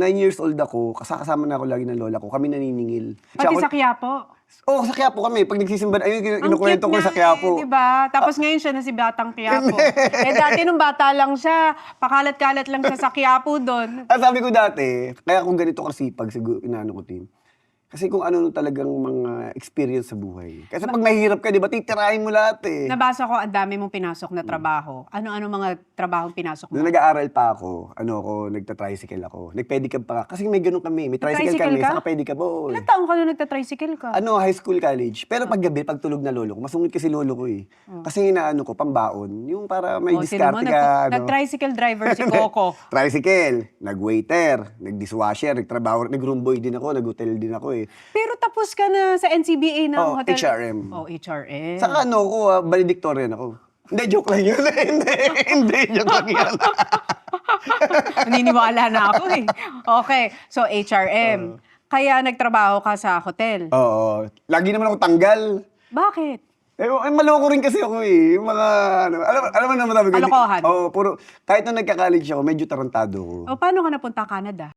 9 years old ako, kasama na ako lagi ng lola ko, kami naniningil. Pati sa Quiapo. Oo, sa Quiapo kami. Pag nagsisimba, ayun, Ang kinukwento ko cute sa nga Quiapo. diba? Tapos ngayon siya na si Batang Quiapo. Dati nung bata lang siya, pakalat-kalat lang siya sa Quiapo doon. Sabi ko dati, kaya kung ganito kasipag, siguro inaano ko din. Kasi kung ano talagang mga experience sa buhay. Kasi pag mahirap ka, di ba, titirahin mo lahat eh. Nabasa ko, ang dami mong pinasok na trabaho. Ano-ano mga trabahong pinasok mo? Nung nag-aaral pa ako, nagta-tricycle ako. Nag-pedicab pa. Kasi may ganun kami. May tricycle Tricycle kami, ka? saka pedicab. Oo. Ilang taong ka nung nagta-tricycle ka? High school, college. Pero pag gabi, pag tulog na lolo ko, masungit kasi lolo ko eh. Kasi inaano ko, pambaon. Yung para may diskarte ka. Nag-tricycle driver si Coco. Tricycle, nag-waiter, nag-dishwasher, nag-trabaho, nag-room boy din ako, nag-hotel din ako eh. Pero tapos ka na sa NCBA ng Oh, hotel. HRM. Oh, HRM. Saka valedictorian ako. Hindi, joke lang yun. Hindi, joke lang yun. Naniniwala na ako eh. Okay, so HRM. Kaya nagtrabaho ka sa hotel. Oo. Lagi naman ako tanggal. Bakit? Maloko rin kasi ako eh. Yung mga, alam mo naman sabi ko. Kalokohan. Oo, kahit nung nagka-college ako, medyo tarantado ko. O paano ka napunta Canada?